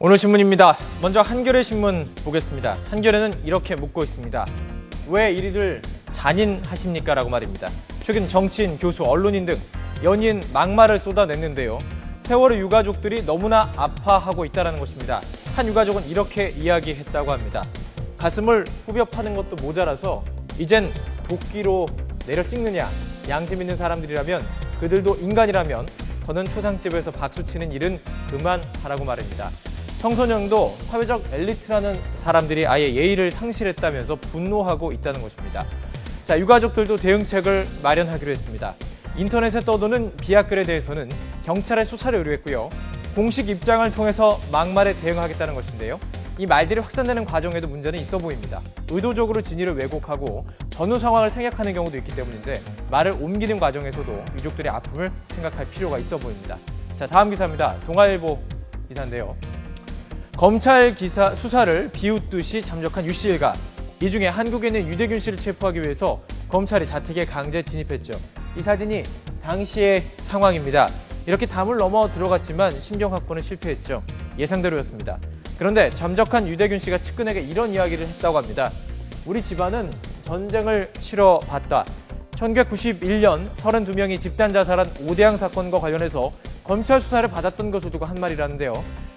오늘 신문입니다. 먼저 한겨레 신문 보겠습니다. 한겨레는 이렇게 묻고 있습니다. 왜 이리들 잔인하십니까? 라고 말입니다. 최근 정치인, 교수, 언론인 등 연이은 막말을 쏟아냈는데요. 세월호 유가족들이 너무나 아파하고 있다는 것입니다. 한 유가족은 이렇게 이야기했다고 합니다. 가슴을 후벼 파는 것도 모자라서 이젠 도끼로 내려 찍느냐. 양심 있는 사람들이라면, 그들도 인간이라면 더는 초상집에서 박수치는 일은 그만하라고 말입니다. 청소년도 사회적 엘리트라는 사람들이 아예 예의를 상실했다면서 분노하고 있다는 것입니다. 자, 유가족들도 대응책을 마련하기로 했습니다. 인터넷에 떠도는 비하글에 대해서는 경찰에 수사를 의뢰했고요. 공식 입장을 통해서 막말에 대응하겠다는 것인데요. 이 말들이 확산되는 과정에도 문제는 있어 보입니다. 의도적으로 진위를 왜곡하고 전후 상황을 생략하는 경우도 있기 때문인데 말을 옮기는 과정에서도 유족들의 아픔을 생각할 필요가 있어 보입니다. 자, 다음 기사입니다. 동아일보 기사인데요. 검찰 기사 수사를 비웃듯이 잠적한 유 씨 일가. 이 중에 한국에 있는 유대균 씨를 체포하기 위해서 검찰이 자택에 강제 진입했죠. 이 사진이 당시의 상황입니다. 이렇게 담을 넘어 들어갔지만 신병 확보는 실패했죠. 예상대로였습니다. 그런데 잠적한 유대균 씨가 측근에게 이런 이야기를 했다고 합니다. 우리 집안은 전쟁을 치러봤다. 1991년 32명이 집단 자살한 오대양 사건과 관련해서 검찰 수사를 받았던 것을 두고 한 말이라는데요.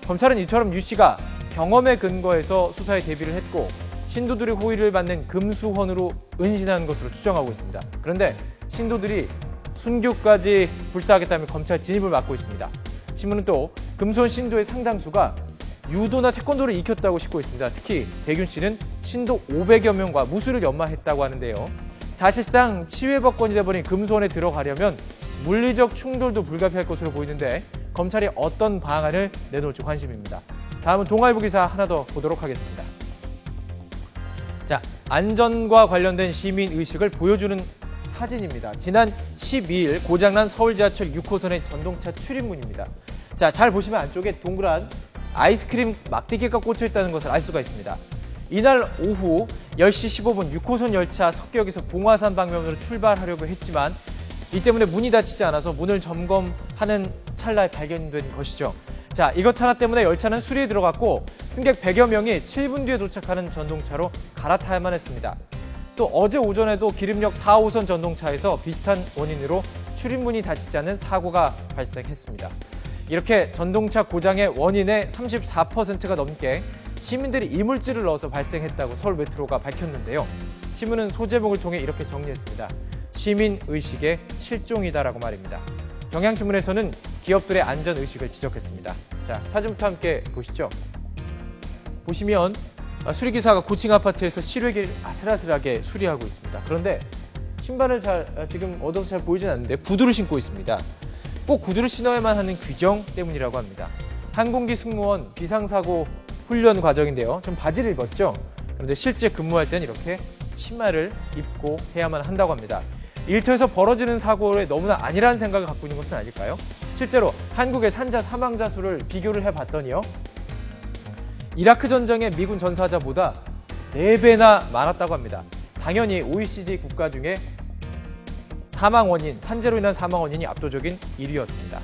검찰은 이처럼 유 씨가 경험에 근거해서 수사에 대비를 했고 신도들의 호의를 받는 금수헌으로 은신한 것으로 추정하고 있습니다. 그런데 신도들이 순교까지 불사하겠다며 검찰 진입을 막고 있습니다. 신문은 또 금수헌 신도의 상당수가 유도나 태권도를 익혔다고 싣고 있습니다. 특히 대균 씨는 신도 500여 명과 무술을 연마했다고 하는데요. 사실상 치외법권이 돼버린 금수헌에 들어가려면 물리적 충돌도 불가피할 것으로 보이는데 검찰이 어떤 방안을 내놓을지 관심입니다. 다음은 동아일보 기사 하나 더 보도록 하겠습니다. 자, 안전과 관련된 시민의식을 보여주는 사진입니다. 지난 12일 고장난 서울 지하철 6호선의 전동차 출입문입니다. 자, 잘 보시면 안쪽에 동그란 아이스크림 막대기가 꽂혀 있다는 것을 알 수가 있습니다. 이날 오후 10시 15분 6호선 열차 석기역에서 봉화산 방면으로 출발하려고 했지만 이 때문에 문이 닫히지 않아서 문을 점검하는 찰나에 발견된 것이죠. 자, 이것 하나 때문에 열차는 수리에 들어갔고 승객 100여 명이 7분 뒤에 도착하는 전동차로 갈아타야만 했습니다. 또 어제 오전에도 기름역 4호선 전동차에서 비슷한 원인으로 출입문이 닫히지 않는 사고가 발생했습니다. 이렇게 전동차 고장의 원인의 34%가 넘게 시민들이 이물질을 넣어서 발생했다고 서울 메트로가 밝혔는데요. 신문은 소제목을 통해 이렇게 정리했습니다. 시민의식의 실종이다라고 말입니다. 경향신문에서는 기업들의 안전의식을 지적했습니다. 자, 사진부터 함께 보시죠. 보시면 수리기사가 고층 아파트에서 실외기를 아슬아슬하게 수리하고 있습니다. 그런데 신발을 지금 어두워서 잘 보이진 않는데 구두를 신고 있습니다. 꼭 구두를 신어야만 하는 규정 때문이라고 합니다. 항공기 승무원 비상사고 훈련 과정인데요. 좀 바지를 입었죠. 그런데 실제 근무할 때는 이렇게 치마를 입고 해야만 한다고 합니다. 일터에서 벌어지는 사고에 너무나 안일한 생각을 갖고 있는 것은 아닐까요? 실제로 한국의 산자 사망자 수를 비교를 해봤더니요. 이라크 전쟁의 미군 전사자보다 4배나 많았다고 합니다. 당연히 OECD 국가 중에 사망 원인, 산재로 인한 사망 원인이 압도적인 1위였습니다.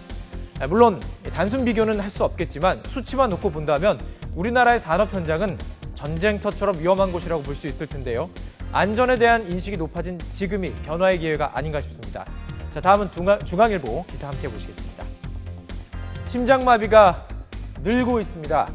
물론 단순 비교는 할 수 없겠지만 수치만 놓고 본다면 우리나라의 산업 현장은 전쟁터처럼 위험한 곳이라고 볼 수 있을 텐데요. 안전에 대한 인식이 높아진 지금이 변화의 기회가 아닌가 싶습니다. 자, 다음은 중앙일보 기사 함께 보시겠습니다. 심장마비가 늘고 있습니다.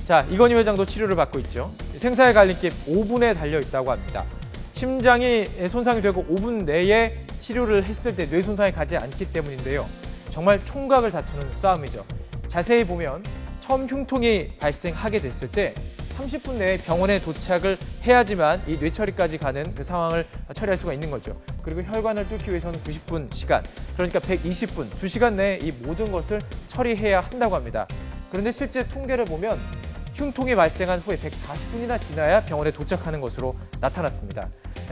자, 이건희 회장도 치료를 받고 있죠. 생사의 갈림길 5분에 달려 있다고 합니다. 심장이 손상이 되고 5분 내에 치료를 했을 때 뇌 손상이 가지 않기 때문인데요. 정말 총각을 다투는 싸움이죠. 자세히 보면 처음 흉통이 발생하게 됐을 때 30분 내에 병원에 도착을 해야지만 이 뇌처리까지 가는 그 상황을 처리할 수가 있는 거죠. 그리고 혈관을 뚫기 위해서는 90분 시간, 그러니까 120분, 2시간 내에 이 모든 것을 처리해야 한다고 합니다. 그런데 실제 통계를 보면 흉통이 발생한 후에 140분이나 지나야 병원에 도착하는 것으로 나타났습니다.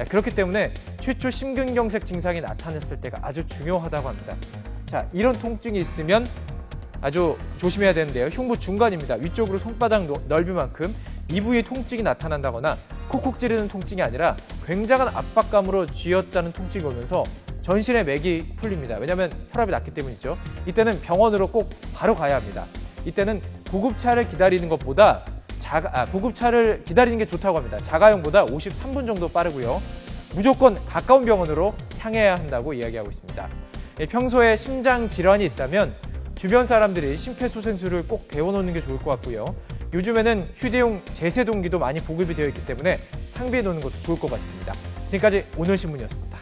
그렇기 때문에 최초 심근경색 증상이 나타났을 때가 아주 중요하다고 합니다. 자, 이런 통증이 있으면 아주 조심해야 되는데요. 흉부 중간입니다. 위쪽으로 손바닥 넓이만큼 이 부위에 통증이 나타난다거나 콕콕 찌르는 통증이 아니라 굉장한 압박감으로 쥐었다는 통증이 오면서 전신의 맥이 풀립니다. 왜냐하면 혈압이 낮기 때문이죠. 이때는 병원으로 꼭 바로 가야 합니다. 이때는 구급차를 기다리는 것보다 구급차를 기다리는 게 좋다고 합니다. 자가용보다 53분 정도 빠르고요. 무조건 가까운 병원으로 향해야 한다고 이야기하고 있습니다. 평소에 심장 질환이 있다면 주변 사람들이 심폐소생술을 꼭 배워놓는 게 좋을 것 같고요. 요즘에는 휴대용 제세동기도 많이 보급이 되어 있기 때문에 상비해 놓는 것도 좋을 것 같습니다. 지금까지 오늘 신문이었습니다.